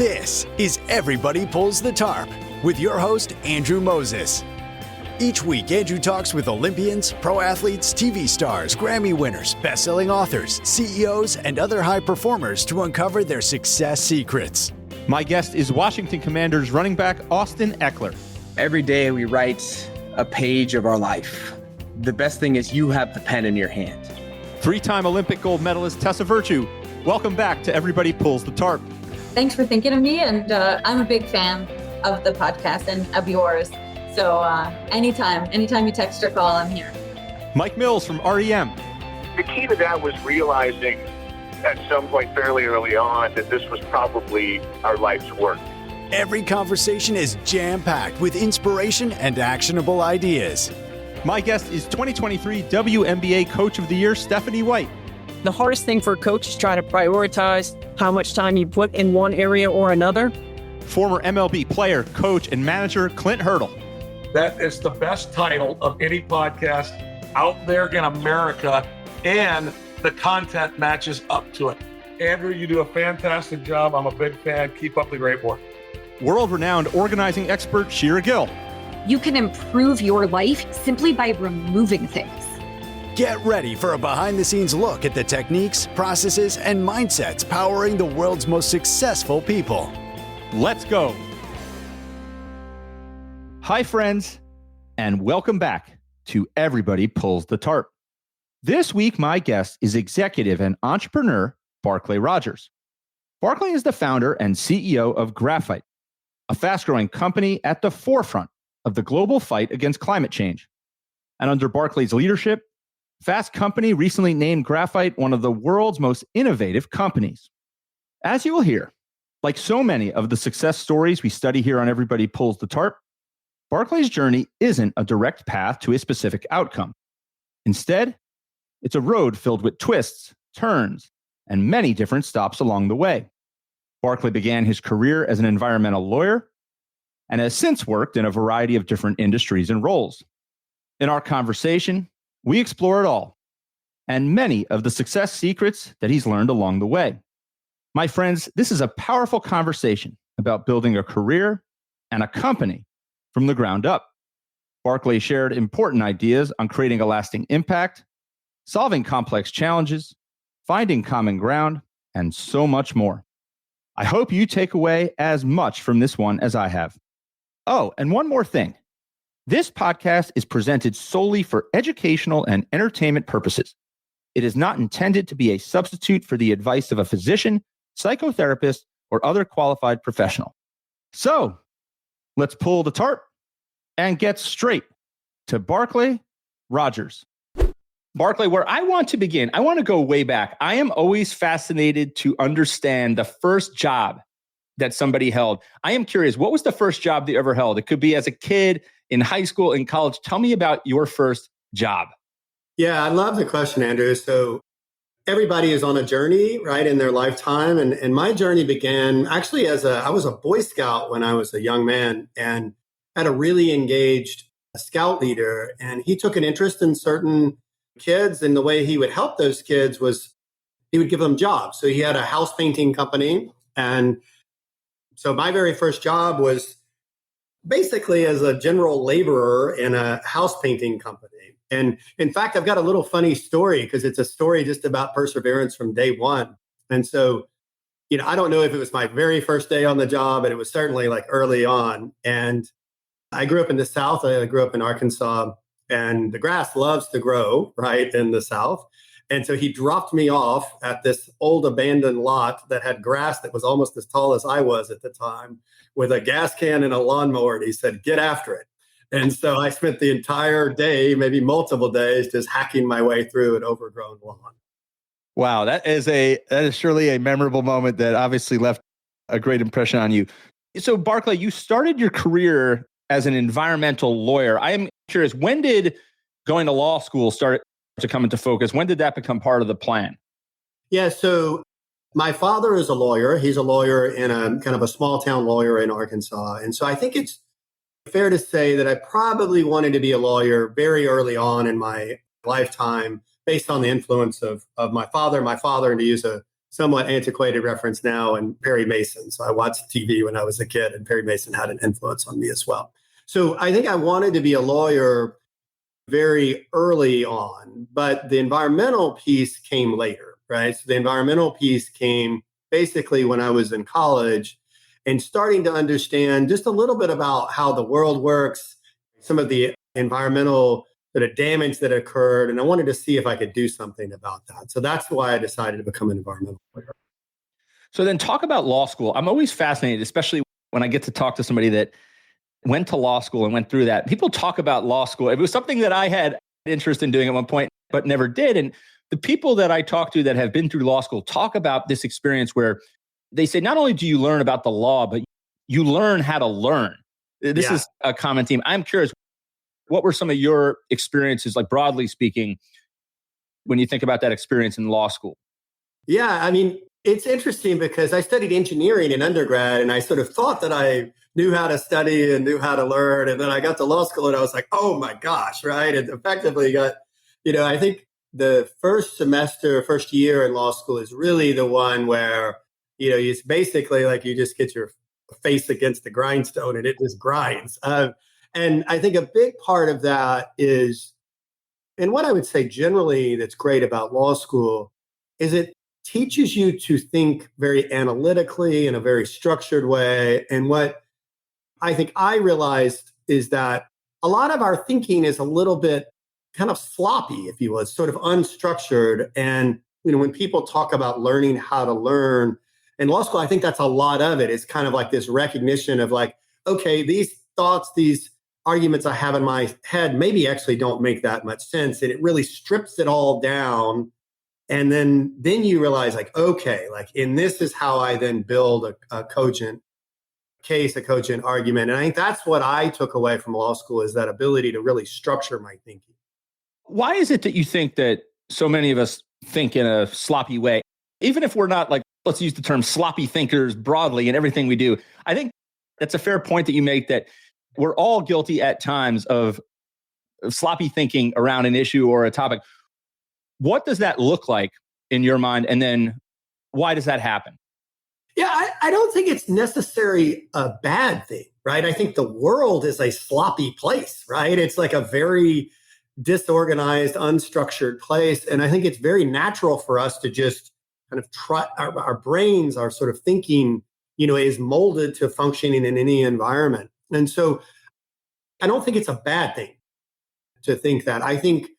This is Everybody Pulls the Tarp with your host, Andrew Moses. Each week, Andrew talks with Olympians, pro athletes, TV stars, Grammy winners, best-selling authors, CEOs, and other high performers to uncover their success secrets. My guest is Washington Commanders running back Austin Ekeler. Every day we write a page of our life. The best thing is you have the pen in your hand. Three-time Olympic gold medalist Tessa Virtue. Welcome back to Everybody Pulls the Tarp. Thanks for thinking of me, and I'm a big fan of the podcast and of yours. So anytime you text or call, I'm here. Mike Mills from REM. The key to that was realizing at some point fairly early on that this was probably our life's work. Every conversation is jam-packed with inspiration and actionable ideas. My guest is 2023 WNBA Coach of the Year, Stephanie White. The hardest thing for a coach is trying to prioritize how much time you put in one area or another. Former MLB player, coach, and manager Clint Hurdle. That is the best title of any podcast out there in America, and the content matches up to it. Andrew, you do a fantastic job. I'm a big fan. Keep up the great work. World-renowned organizing expert Shira Gill. You can improve your life simply by removing things. Get ready for a behind-the-scenes look at the techniques, processes, and mindsets powering the world's most successful people. Let's go. Hi, friends, and welcome back to Everybody Pulls the Tarp. This week, my guest is executive and entrepreneur Barclay Rogers. Barclay is the founder and CEO of Graphyte, a fast-growing company at the forefront of the global fight against climate change. And under Barclay's leadership, Fast Company recently named Graphyte one of the world's most innovative companies. As you will hear, like so many of the success stories we study here on Everybody Pulls the Tarp, Barclay's journey isn't a direct path to a specific outcome. Instead, it's a road filled with twists, turns, and many different stops along the way. Barclay began his career as an environmental lawyer and has since worked in a variety of different industries and roles. In our conversation, we explore it all and many of the success secrets that he's learned along the way. My friends, this is a powerful conversation about building a career and a company from the ground up. Barclay shared important ideas on creating a lasting impact, solving complex challenges, finding common ground, and so much more. I hope you take away as much from this one as I have. Oh, and one more thing. This podcast is presented solely for educational and entertainment purposes. It is not intended to be a substitute for the advice of a physician, psychotherapist, or other qualified professional. So, let's pull the tarp and get straight to Barclay Rogers. Barclay, where I want to begin, I want to go way back. I am always fascinated to understand the first job that somebody held. I am curious, what was the first job that you ever held? It could be as a kid, in high school, in college. Tell me about your first job. Yeah, I love the question, Andrew. So everybody is on a journey, right, in their lifetime. And my journey began actually I was a Boy Scout when I was a young man and had a really engaged scout leader. And he took an interest in certain kids. And the way he would help those kids was he would give them jobs. So he had a house painting company. And so my very first job was basically as a general laborer in a house painting company. And in fact, I've got a little funny story because it's a story just about perseverance from day one. And so, I don't know if it was my very first day on the job, but it was certainly like early on. And I grew up in the South. I grew up in Arkansas, and the grass loves to grow right in the South. And so he dropped me off at this old abandoned lot that had grass that was almost as tall as I was at the time, with a gas can and a lawnmower. And he said, get after it. And so I spent the entire day, maybe multiple days, just hacking my way through an overgrown lawn. Wow, that is surely a memorable moment that obviously left a great impression on you. So Barclay, you started your career as an environmental lawyer. I am curious, when did going to law school start to come into focus? When did that become part of the plan? Yeah, so my father is a lawyer. He's a lawyer in a kind of a small town lawyer in Arkansas. And so I think it's fair to say that I probably wanted to be a lawyer very early on in my lifetime based on the influence of my father. My father, and to use a somewhat antiquated reference now, and Perry Mason. So I watched TV when I was a kid, and Perry Mason had an influence on me as well. So I think I wanted to be a lawyer very early on, but the environmental piece came later, right? So the environmental piece came basically when I was in college and starting to understand just a little bit about how the world works, some of the environmental sort of damage that occurred. And I wanted to see if I could do something about that. So that's why I decided to become an environmental lawyer. So then talk about law school. I'm always fascinated, especially when I get to talk to somebody that went to law school and went through that. People talk about law school. It was something that I had interest in doing at one point, but never did. And the people that I talk to that have been through law school talk about this experience where they say, not only do you learn about the law, but you learn how to learn. This is a common theme. I'm curious, what were some of your experiences, like broadly speaking, when you think about that experience in law school? Yeah, I mean, it's interesting because I studied engineering in undergrad and I sort of thought that I knew how to study and knew how to learn. And then I got to law school and I was like, oh my gosh, right? And effectively got, I think the first year in law school is really the one where, it's basically like you just get your face against the grindstone and it just grinds. And I think a big part of that is, and what I would say generally that's great about law school is it teaches you to think very analytically in a very structured way. And what I think I realized is that a lot of our thinking is a little bit kind of sloppy, if you will. It's sort of unstructured. And, when people talk about learning how to learn in law school, I think that's a lot of it. It's kind of like this recognition of like, okay, these thoughts, these arguments I have in my head maybe actually don't make that much sense. And it really strips it all down. And then you realize like, okay, and this is how I then build a cogent case, a cogent argument. And I think that's what I took away from law school is that ability to really structure my thinking. Why is it that you think that so many of us think in a sloppy way? Even if we're not let's use the term sloppy thinkers broadly in everything we do. I think that's a fair point that you make, that we're all guilty at times of sloppy thinking around an issue or a topic. What does that look like in your mind? And then why does that happen? Yeah, I don't think it's necessarily a bad thing, right? I think the world is a sloppy place, right? It's like a very disorganized, unstructured place. And I think it's very natural for us to just kind of try, our brains, our sort of thinking, is molded to functioning in any environment. And so I don't think it's a bad thing to think that. I think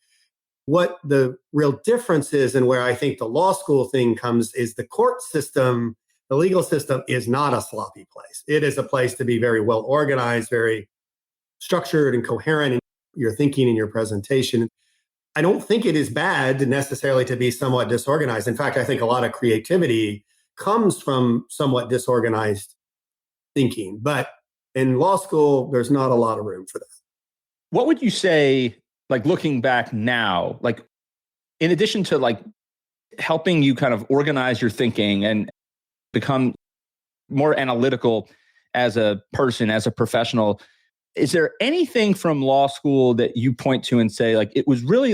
what the real difference is, and where I think the law school thing comes, is the court system, the legal system is not a sloppy place. It is a place to be very well organized, very structured and coherent in your thinking and your presentation. I don't think it is bad necessarily to be somewhat disorganized. In fact, I think a lot of creativity comes from somewhat disorganized thinking. But in law school, there's not a lot of room for that. What would you say, looking back now, in addition to helping you kind of organize your thinking and become more analytical as a person, as a professional, is there anything from law school that you point to and say, it was really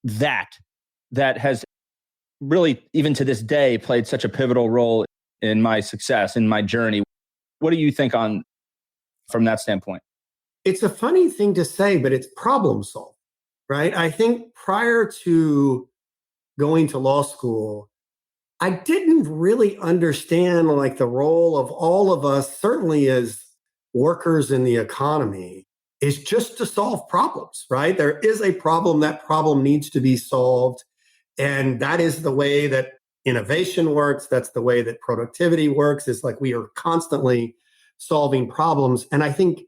that has really, even to this day, played such a pivotal role in my success, in my journey? What do you think from that standpoint? It's a funny thing to say, but it's problem solving, right? I think prior to going to law school, I didn't really understand the role of all of us, certainly as workers in the economy, is just to solve problems, right? There is a problem, that problem needs to be solved. And that is the way that innovation works. That's the way that productivity works. It's we are constantly solving problems. And I think,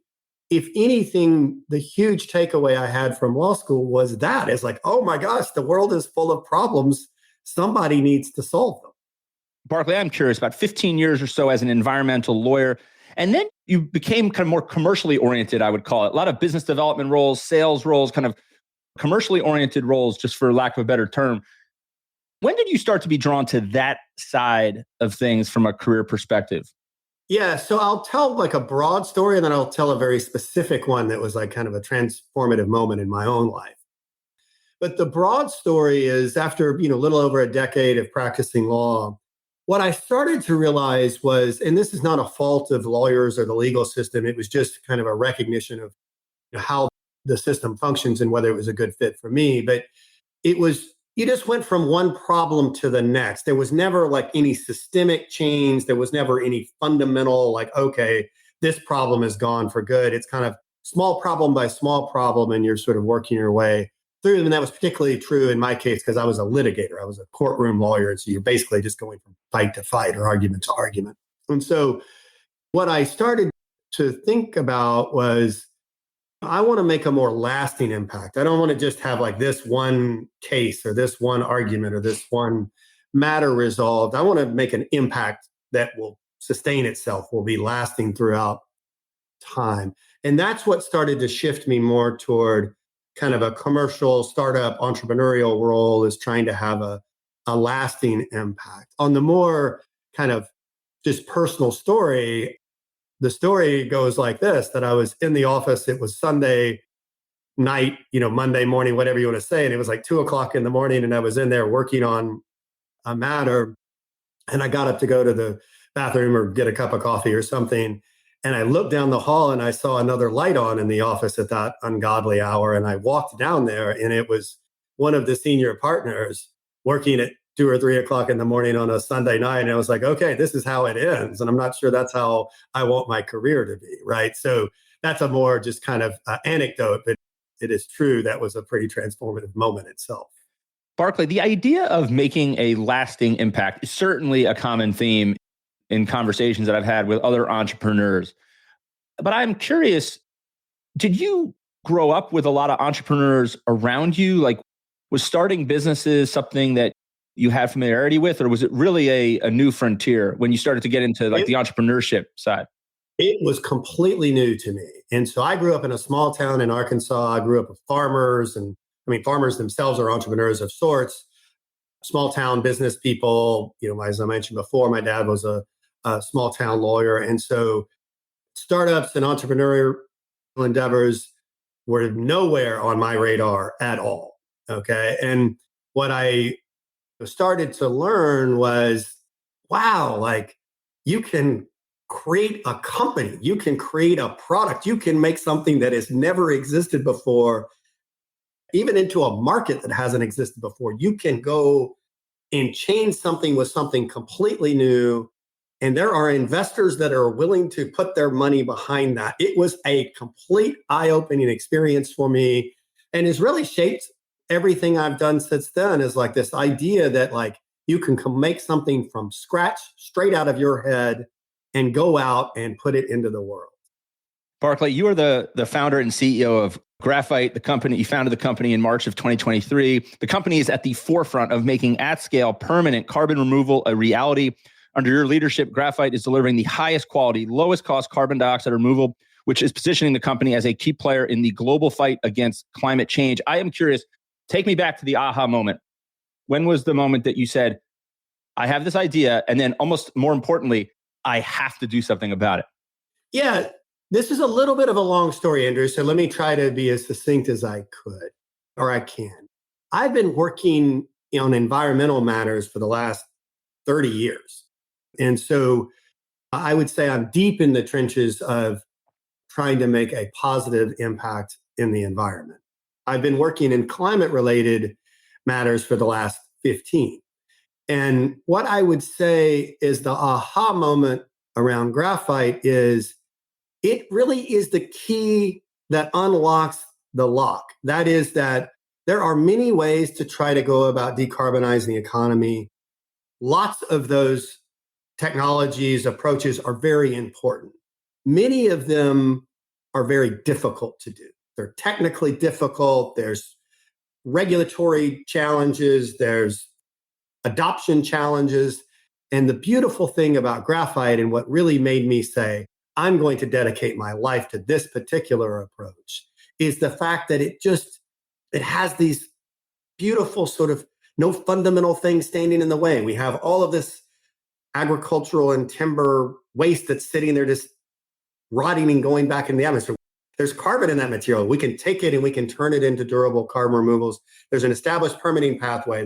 if anything, the huge takeaway I had from law school was that it's oh my gosh, the world is full of problems. Somebody needs to solve them. Barclay, I'm curious, about 15 years or so as an environmental lawyer, and then you became kind of more commercially oriented, I would call it. A lot of business development roles, sales roles, kind of commercially oriented roles, just for lack of a better term. When did you start to be drawn to that side of things from a career perspective? Yeah, so I'll tell a broad story, and then I'll tell a very specific one that was kind of a transformative moment in my own life. But the broad story is, after a little over a decade of practicing law, what I started to realize was, and this is not a fault of lawyers or the legal system, it was just kind of a recognition of how the system functions and whether it was a good fit for me. But it was, you just went from one problem to the next. There was never like any systemic change. There was never any fundamental, like, okay, this problem is gone for good. It's kind of small problem by small problem, and you're sort of working your way through them. And that was particularly true in my case because I was a litigator. I was a courtroom lawyer. And so you're basically just going from fight to fight or argument to argument. And so what I started to think about was, I want to make a more lasting impact. I don't want to just have like this one case or this one argument or this one matter resolved. I want to make an impact that will sustain itself, will be lasting throughout time. And that's what started to shift me more toward kind of a commercial startup entrepreneurial role, is trying to have a lasting impact. On the more kind of just personal story, the story goes like this, that I was in the office. It was Sunday night, Monday morning, whatever you want to say. And it was like 2:00 in the morning. And I was in there working on a matter. And I got up to go to the bathroom or get a cup of coffee or something. And I looked down the hall and I saw another light on in the office at that ungodly hour. And I walked down there and it was one of the senior partners working at 2 or 3 o'clock in the morning on a Sunday night. And I was like, okay, this is how it ends. And I'm not sure that's how I want my career to be, right? So that's a more just kind of anecdote, but it is true. That was a pretty transformative moment itself. Barclay, the idea of making a lasting impact is certainly a common theme in conversations that I've had with other entrepreneurs. But I'm curious, did you grow up with a lot of entrepreneurs around you? Like, was starting businesses something that you had familiarity with, or was it really a new frontier when you started to get into like the entrepreneurship side? It was completely new to me. And so I grew up in a small town in Arkansas. I grew up with farmers, and farmers themselves are entrepreneurs of sorts, small town business people. As I mentioned before, my dad was a small town lawyer. And so startups and entrepreneurial endeavors were nowhere on my radar at all. Okay. And what I started to learn was, wow, like you can create a company, you can create a product, you can make something that has never existed before, even into a market that hasn't existed before. You can go and change something with something completely new. And there are investors that are willing to put their money behind that. It was a complete eye-opening experience for me, and has really shaped everything I've done since then. Is like this idea that like you can make something from scratch, straight out of your head, and go out and put it into the world. Barclay, you are the founder and CEO of Graphyte, the company. You founded the company in March of 2023. The company is at the forefront of making at-scale permanent carbon removal a reality. Under your leadership, Graphyte is delivering the highest quality, lowest cost carbon dioxide removal, which is positioning the company as a key player in the global fight against climate change. I am curious, take me back to the aha moment. When was the moment that you said, I have this idea, and then almost more importantly, I have to do something about it? Yeah, this is a little bit of a long story, Andrew. So let me try to be as succinct as I could, or I can. I've been working on environmental matters for the last 30 years. And so I would say I'm deep in the trenches of trying to make a positive impact in the environment. I've been working in climate-related matters for the last 15. And what I would say is the aha moment around Graphyte is it really is the key that unlocks the lock. That is that there are many ways to try to go about decarbonizing the economy. Lots of those technologies, approaches are very important. Many of them are very difficult to do. They're technically difficult. There's regulatory challenges. There's adoption challenges. And the beautiful thing about Graphyte, and what really made me say, I'm going to dedicate my life to this particular approach, is the fact that it has these beautiful sort of no fundamental things standing in the way. We have all of this agricultural and timber waste that's sitting there just rotting and going back in the atmosphere. There's carbon in that material. We can take it and we can turn it into durable carbon removals. There's an established permitting pathway.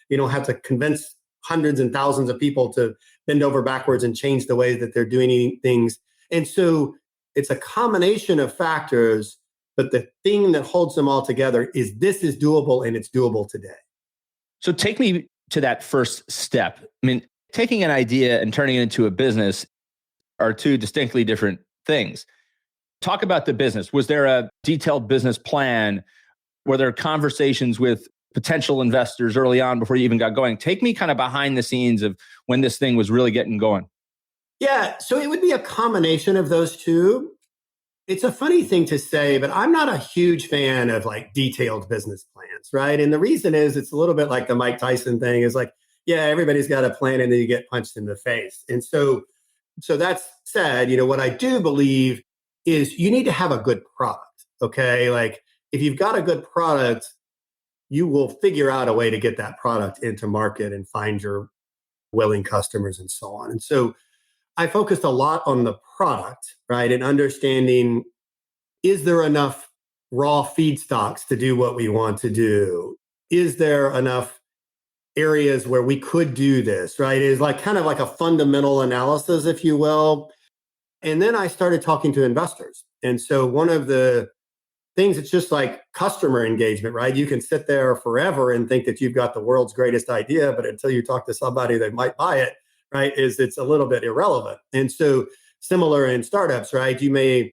You don't have to convince hundreds and thousands of people to bend over backwards and change the way that they're doing things. And so it's a combination of factors, but the thing that holds them all together is this is doable and it's doable today. So take me to that first step. I mean, taking an idea and turning it into a business are two distinctly different things. Talk about the business. Was there a detailed business plan? Were there conversations with potential investors early on before you even got going? Take me kind of behind the scenes of when this thing was really getting going. Yeah, so it would be a combination of those two. It's a funny thing to say, but I'm not a huge fan of like detailed business plans, right? And the reason is it's a little bit like the Mike Tyson thing is like, yeah, everybody's got a plan and then you get punched in the face. And so that's said, what I do believe is you need to have a good product, okay? Like if you've got a good product, you will figure out a way to get that product into market and find your willing customers and so on. And so I focused a lot on the product, right? And understanding, is there enough raw feedstocks to do what we want to do? Is there enough areas where we could do this, right? It's like kind of like a fundamental analysis, if you will. And then I started talking to investors. And so one of the things, it's just like customer engagement, right? You can sit there forever and think that you've got the world's greatest idea, but until you talk to somebody that might buy it, right, it's a little bit irrelevant. And so similar in startups, right? You may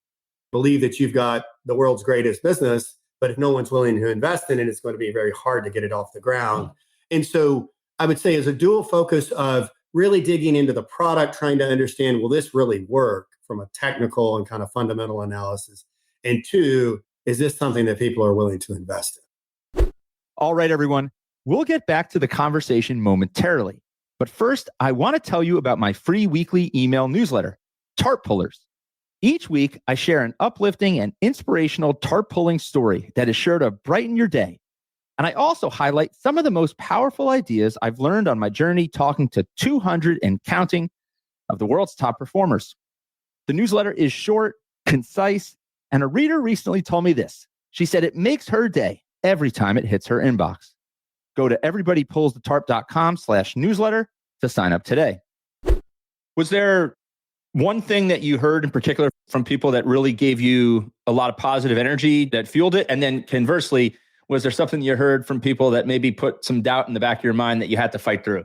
believe that you've got the world's greatest business, but if no one's willing to invest in it, it's going to be very hard to get it off the ground. And so I would say as a dual focus of really digging into the product, trying to understand, will this really work from a technical and kind of fundamental analysis? And two, is this something that people are willing to invest in? All right, everyone. We'll get back to the conversation momentarily. But first, I want to tell you about my free weekly email newsletter, Tarp Pullers. Each week, I share an uplifting and inspirational tarp pulling story that is sure to brighten your day. And I also highlight some of the most powerful ideas I've learned on my journey talking to 200 and counting of the world's top performers. The newsletter is short, concise, and a reader recently told me this. She said it makes her day every time it hits her inbox. Go to everybodypullsthetarp.com/newsletter to sign up today. Was there one thing that you heard in particular from people that really gave you a lot of positive energy that fueled it? And then conversely, was there something you heard from people that maybe put some doubt in the back of your mind that you had to fight through?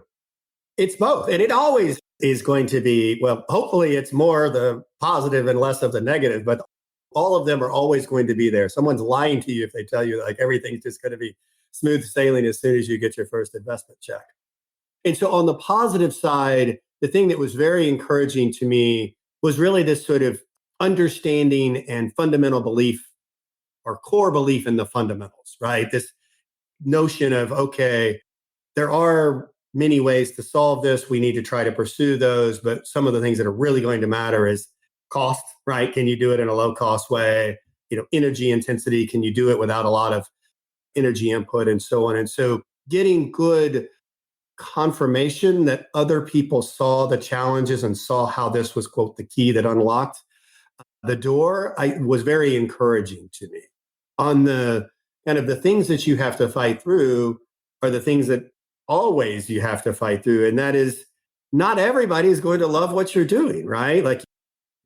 It's both. And it always is going to be, well, hopefully it's more the positive and less of the negative, but all of them are always going to be there. Someone's lying to you if they tell you like everything's just going to be smooth sailing as soon as you get your first investment check. And so on the positive side, the thing that was very encouraging to me was really this sort of understanding and fundamental belief or core belief in the fundamentals, right? This notion of, okay, there are many ways to solve this. We need to try to pursue those. But some of the things that are really going to matter is cost, right? Can you do it in a low cost way? Energy intensity, can you do it without a lot of energy input and so on? And so getting good confirmation that other people saw the challenges and saw how this was, quote, the key that unlocked the door, was very encouraging to me. On the kind of the things that you have to fight through are the things that always you have to fight through. And that is, not everybody is going to love what you're doing, right? Like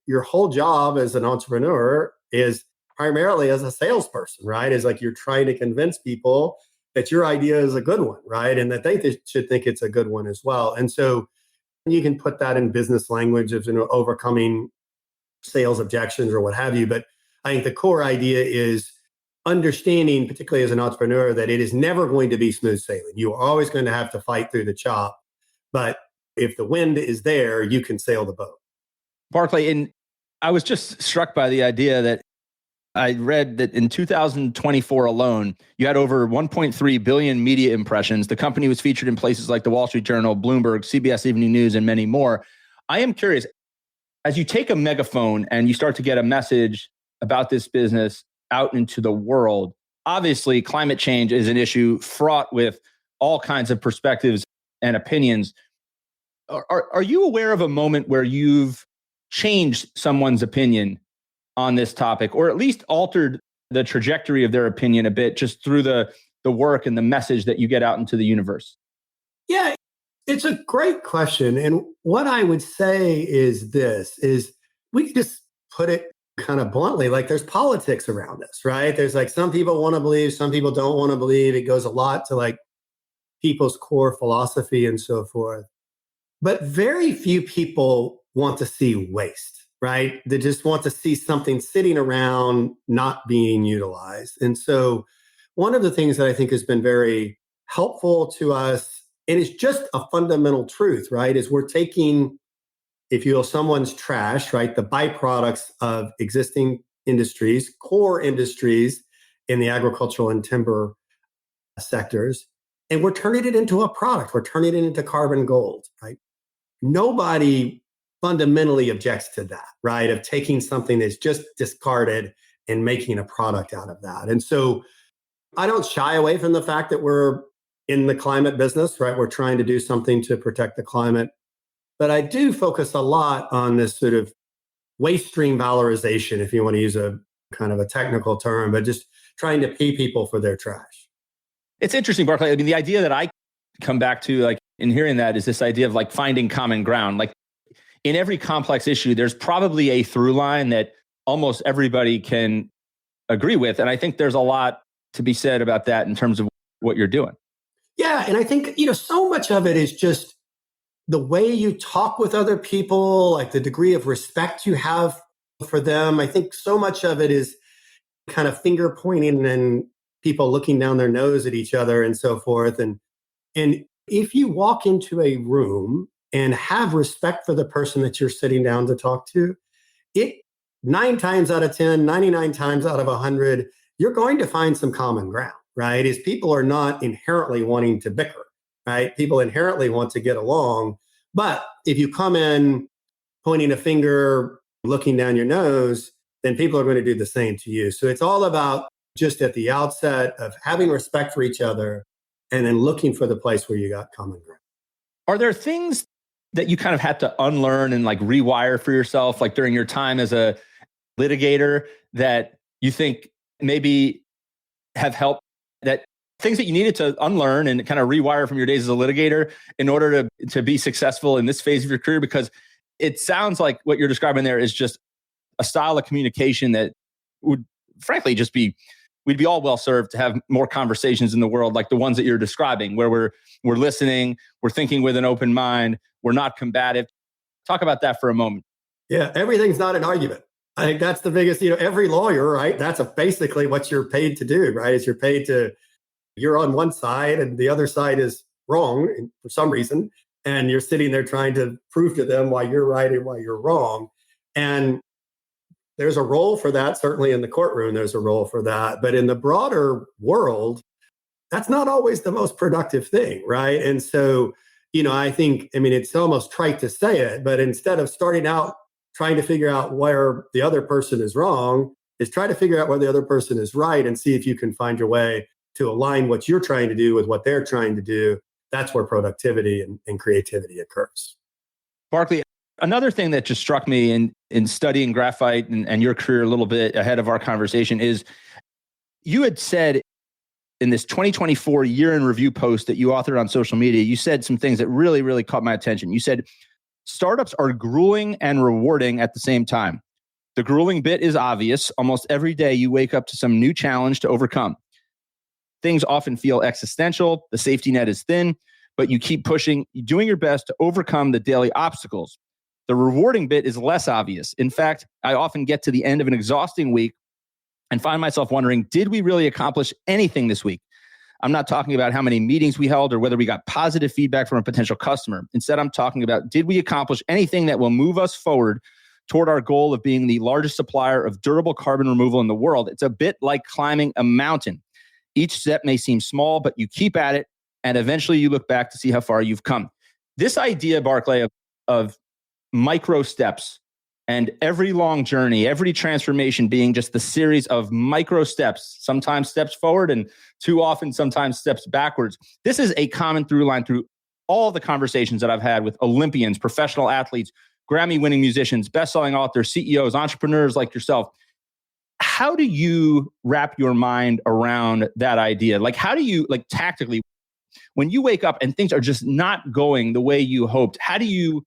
your whole job as an entrepreneur is primarily as a salesperson, right? Is like you're trying to convince people that your idea is a good one, right? And that they should think it's a good one as well. And so you can put that in business language of overcoming sales objections or what have you. But I think the core idea is understanding, particularly as an entrepreneur, that it is never going to be smooth sailing. You are always going to have to fight through the chop. But if the wind is there, you can sail the boat. Barclay, and I was just struck by the idea that I read that in 2024 alone, you had over 1.3 billion media impressions. The company was featured in places like the Wall Street Journal, Bloomberg, CBS Evening News, and many more. I am curious, as you take a megaphone and you start to get a message about this business out into the world, obviously climate change is an issue fraught with all kinds of perspectives and opinions. Are you aware of a moment where you've changed someone's opinion on this topic, or at least altered the trajectory of their opinion a bit just through the work and the message that you get out into the universe? Yeah, It's a great question. And what I would say is this is we can just put it kind of bluntly, like there's politics around this, right? There's like some people want to believe, some people don't want to believe. It goes a lot to like people's core philosophy and so forth. But very few people want to see waste, right? They just want to see something sitting around not being utilized. And so one of the things that I think has been very helpful to us, and it's just a fundamental truth, right, is we're taking, if you will, someone's trash, right, the byproducts of existing industries, core industries in the agricultural and timber sectors, and we're turning it into a product. We're turning it into carbon gold, right? Nobody fundamentally objects to that, right? Of taking something that's just discarded and making a product out of that. And so I don't shy away from the fact that we're in the climate business, right? We're trying to do something to protect the climate. But I do focus a lot on this sort of waste stream valorization, if you want to use a kind of a technical term, but just trying to pay people for their trash. It's interesting, Barclay. I mean, the idea that I come back to, like, in hearing that is this idea of like finding common ground. Like in every complex issue, there's probably a through line that almost everybody can agree with. And I think there's a lot to be said about that in terms of what you're doing. Yeah. And I think, so much of it is just the way you talk with other people, like the degree of respect you have for them. I think so much of it is kind of finger pointing and people looking down their nose at each other and so forth. And if you walk into a room and have respect for the person that you're sitting down to talk to, it 9 times out of 10, 99 times out of 100, you're going to find some common ground, right? Is people are not inherently wanting to bicker, right? People inherently want to get along. But if you come in pointing a finger, looking down your nose, then people are going to do the same to you. So it's all about just at the outset of having respect for each other and then looking for the place where you got common ground. Are there things that you kind of had to unlearn and like rewire for yourself, like during your time as a litigator, that you think maybe have helped, that things that you needed to unlearn and kind of rewire from your days as a litigator in order to be successful in this phase of your career? Because it sounds like what you're describing there is just a style of communication that would frankly just be, we'd be all well served to have more conversations in the world like the ones that you're describing, where we're listening, we're thinking with an open mind, we're not combative. Talk about that for a moment. Yeah, everything's not an argument. I think that's the biggest, every lawyer, right? That's basically what you're paid to do, right? Is you're on one side and the other side is wrong for some reason. And you're sitting there trying to prove to them why you're right and why you're wrong. And there's a role for that. Certainly in the courtroom, there's a role for that. But in the broader world, that's not always the most productive thing, right? And so, I think, it's almost trite to say it, but instead of starting out trying to figure out where the other person is wrong, is try to figure out where the other person is right and see if you can find your way to align what you're trying to do with what they're trying to do. That's where productivity and creativity occurs. Barclay, another thing that just struck me in studying graphite and your career a little bit ahead of our conversation is you had said in this 2024 year in review post that you authored on social media, you said some things that really, really caught my attention. You said, startups are grueling and rewarding at the same time. The grueling bit is obvious. Almost every day you wake up to some new challenge to overcome. Things often feel existential. The safety net is thin, but you keep pushing, doing your best to overcome the daily obstacles. The rewarding bit is less obvious. In fact, I often get to the end of an exhausting week and find myself wondering, did we really accomplish anything this week? I'm not talking about how many meetings we held or whether we got positive feedback from a potential customer. Instead, I'm talking about, did we accomplish anything that will move us forward toward our goal of being the largest supplier of durable carbon removal in the world? It's a bit like climbing a mountain. Each step may seem small, but you keep at it, and eventually you look back to see how far you've come. This idea, Barclay, of micro steps and every long journey, every transformation being just the series of micro steps, sometimes steps forward and too often sometimes steps backwards. This is a common through line through all the conversations that I've had with Olympians, professional athletes, Grammy-winning musicians, best-selling authors, CEOs, entrepreneurs like yourself. How do you wrap your mind around that idea? Like, how do you, like, tactically, when you wake up and things are just not going the way you hoped, how do you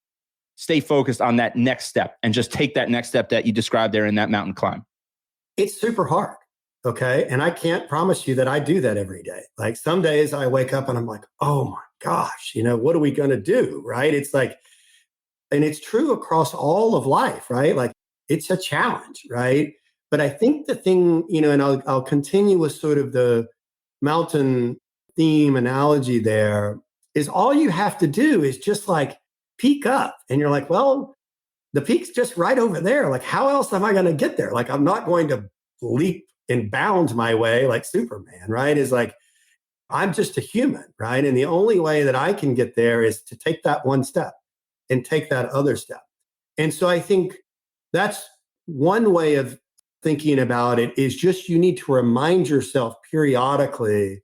stay focused on that next step and just take that next step that you described there in that mountain climb? It's super hard. Okay. And I can't promise you that I do that every day. Like some days I wake up and I'm like, oh my gosh, what are we going to do? Right. It's like, and it's true across all of life, right? Like it's a challenge, right? But I think the thing, and I'll continue with sort of the mountain theme analogy there, is all you have to do is just like peek up and you're like, well, the peak's just right over there. Like, how else am I going to get there? Like, I'm not going to leap and bound my way like Superman, right? Is like, I'm just a human, right? And the only way that I can get there is to take that one step and take that other step. And so I think that's one way of thinking about it, is just you need to remind yourself periodically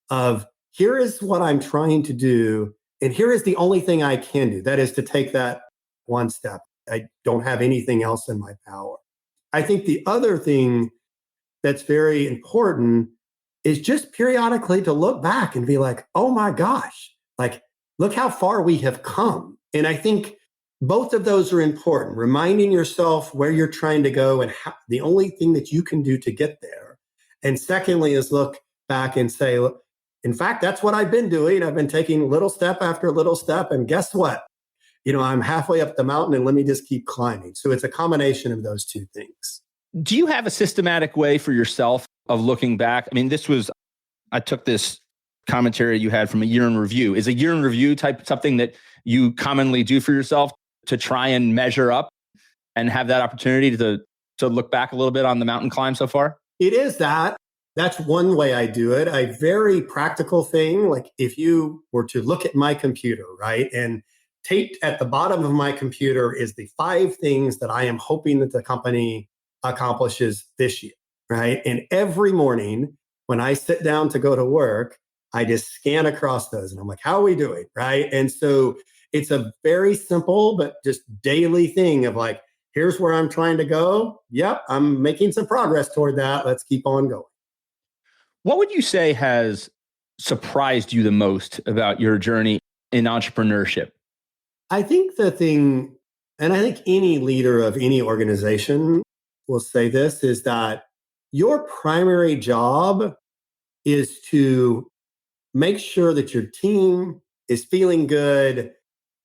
of, here is what I'm trying to do. And here is the only thing I can do. That is to take that one step. I don't have anything else in my power. I think the other thing that's very important is just periodically to look back and be like, oh my gosh, like, look how far we have come. And I think both of those are important, reminding yourself where you're trying to go and how, the only thing that you can do to get there. And secondly is look back and say, look, in fact, that's what I've been doing. I've been taking little step after little step. And guess what? I'm halfway up the mountain and let me just keep climbing. So it's a combination of those two things. Do you have a systematic way for yourself of looking back? I mean, I took this commentary you had from a year in review. Is a year in review type something that you commonly do for yourself to try and measure up and have that opportunity to look back a little bit on the mountain climb so far? It is that. That's one way I do it. A very practical thing. Like if you were to look at my computer, right? And taped at the bottom of my computer is the 5 things that I am hoping that the company accomplishes this year, right? And every morning when I sit down to go to work, I just scan across those and I'm like, how are we doing, right? And so it's a very simple but just daily thing of like, here's where I'm trying to go. Yep, I'm making some progress toward that. Let's keep on going. What would you say has surprised you the most about your journey in entrepreneurship? I think the thing, and I think any leader of any organization will say this, is that your primary job is to make sure that your team is feeling good,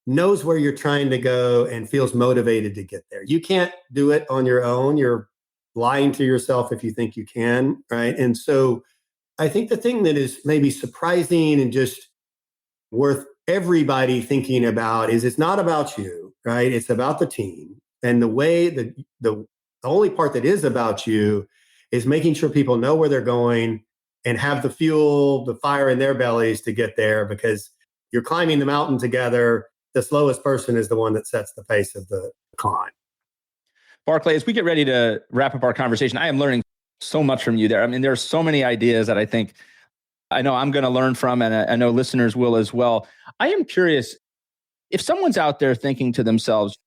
knows where you're trying to go, and feels motivated to get there. You can't do it on your own. You're lying to yourself if you think you can, right? And so I think the thing that is maybe surprising and just worth everybody thinking about is it's not about you, right? It's about the team. And the way that the only part that is about you is making sure people know where they're going and have the fuel, the fire in their bellies to get there, because you're climbing the mountain together. The slowest person is the one that sets the pace of the climb. Barclay, as we get ready to wrap up our conversation, I am learning so much from you there. I mean, there are so many ideas that I know I'm going to learn from, and I know listeners will as well. I am curious, if someone's out there thinking to themselves,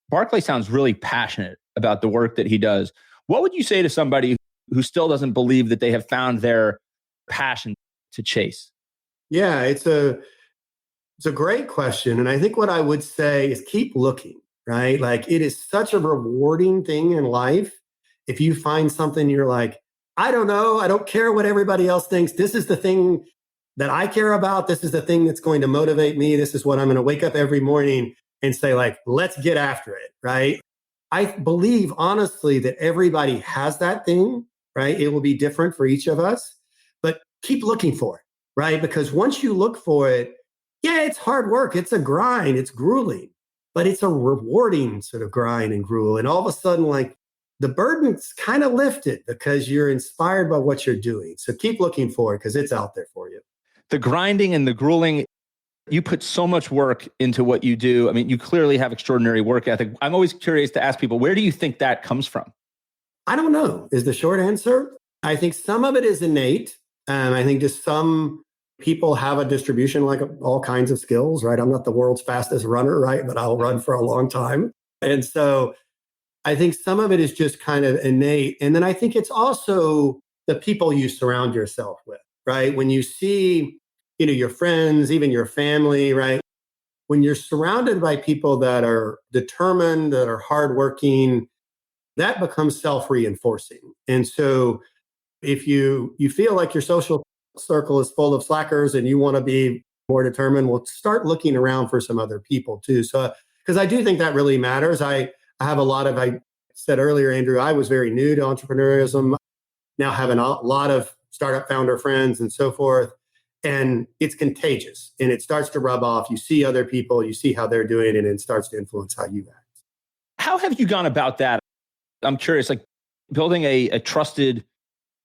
Barclay sounds really passionate about the work that he does, what would you say to somebody who still doesn't believe that they have found their passion to chase? Yeah, it's a great question. And I think what I would say is keep looking, right? Like it is such a rewarding thing in life. If you find something you're like, I don't know, I don't care what everybody else thinks. This is the thing that I care about. This is the thing that's going to motivate me. This is what I'm going to wake up every morning and say, like, let's get after it, right? I believe honestly that everybody has that thing, right? It will be different for each of us, but keep looking for it, right? Because once you look for it, yeah, it's hard work. It's a grind. It's grueling, but it's a rewarding sort of grind and gruel. And all of a sudden, like, the burden's kind of lifted because you're inspired by what you're doing. So keep looking for it because it's out there for you. The grinding and the grueling, you put so much work into what you do. I mean, you clearly have extraordinary work ethic. I'm always curious to ask people, where do you think that comes from? I don't know is the short answer. I think some of it is innate. I think just some people have a distribution like all kinds of skills, right? I'm not the world's fastest runner, right? But I'll run for a long time. And so I think some of it is just kind of innate. And then I think it's also the people you surround yourself with, right? When you see, your friends, even your family, right? When you're surrounded by people that are determined, that are hardworking, that becomes self-reinforcing. And so if you feel like your social circle is full of slackers and you want to be more determined, well, start looking around for some other people too. So, because I do think that really matters. I said earlier, Andrew, I was very new to entrepreneurism, now having a lot of startup founder friends and so forth. And it's contagious and it starts to rub off. You see other people, you see how they're doing, and it starts to influence how you act. How have you gone about that? I'm curious, like building a trusted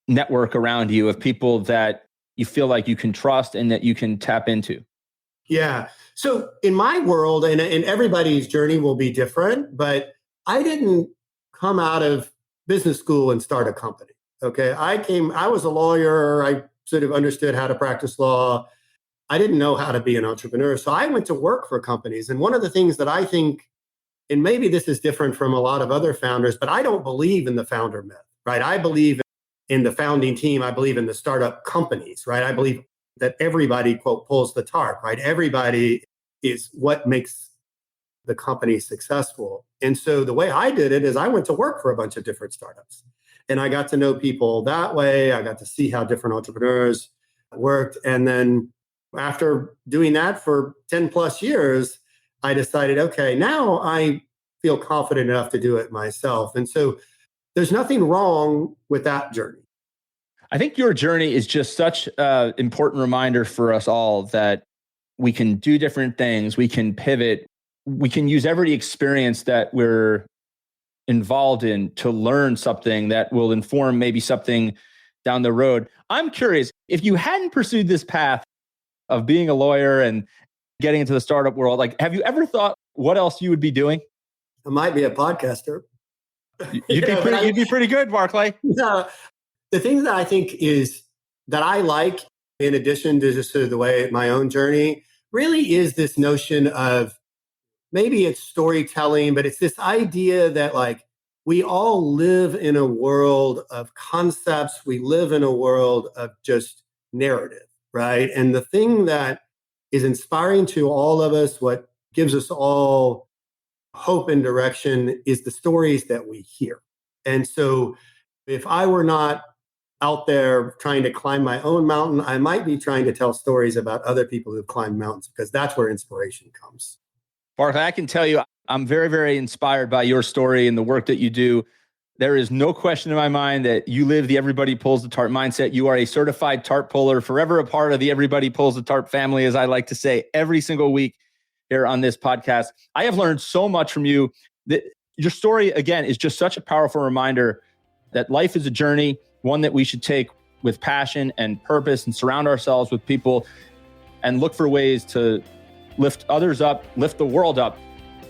network around you of people that you feel like you can trust and that you can tap into. Yeah. So in my world, and everybody's journey will be different, but I didn't come out of business school and start a company. Okay. I was a lawyer. I sort of understood how to practice law. I didn't know how to be an entrepreneur. So I went to work for companies. And one of the things that I think, and maybe this is different from a lot of other founders, but I don't believe in the founder myth, right? I believe in the founding team. I believe in the startup companies, right? I believe that everybody, quote, pulls the tarp, right? Everybody is what makes the company successful. And so the way I did it is I went to work for a bunch of different startups and I got to know people that way. I got to see how different entrepreneurs worked. And then after doing that for 10 plus years, I decided, okay, now I feel confident enough to do it myself. And so there's nothing wrong with that journey. I think your journey is just such an important reminder for us all that we can do different things. We can pivot. We can use every experience that we're involved in to learn something that will inform maybe something down the road. I'm curious, if you hadn't pursued this path of being a lawyer and getting into the startup world, like, have you ever thought what else you would be doing? I might be a podcaster. You'd be pretty good, Barclay. No, the thing that I think is that I like, in addition to just sort of the way my own journey, really is this notion of maybe it's storytelling, but it's this idea that like we all live in a world of concepts. We live in a world of just narrative, right? And the thing that is inspiring to all of us, what gives us all hope and direction, is the stories that we hear. And so if I were not out there trying to climb my own mountain, I might be trying to tell stories about other people who've climbed mountains, because that's where inspiration comes. Barclay, I can tell you, I'm very, very inspired by your story and the work that you do. There is no question in my mind that you live the everybody pulls the tarp mindset. You are a certified tarp puller, forever a part of the everybody pulls the tarp family, as I like to say every single week here on this podcast. I have learned so much from you. That your story, again, is just such a powerful reminder that life is a journey, one that we should take with passion and purpose and surround ourselves with people and look for ways to lift others up, lift the world up.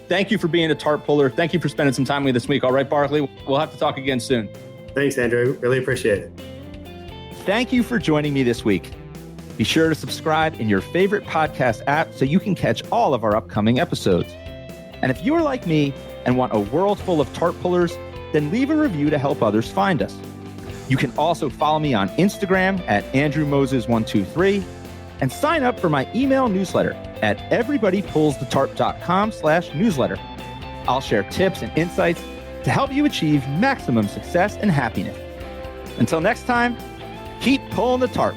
Thank you for being a tarp puller. Thank you for spending some time with me this week. All right, Barclay, we'll have to talk again soon. Thanks, Andrew. Really appreciate it. Thank you for joining me this week. Be sure to subscribe in your favorite podcast app so you can catch all of our upcoming episodes. And if you are like me and want a world full of tarp pullers, then leave a review to help others find us. You can also follow me on Instagram at AndrewMoses123 and sign up for my email newsletter at everybodypullsthetarp.com/newsletter. I'll share tips and insights to help you achieve maximum success and happiness. Until next time, keep pulling the tarp.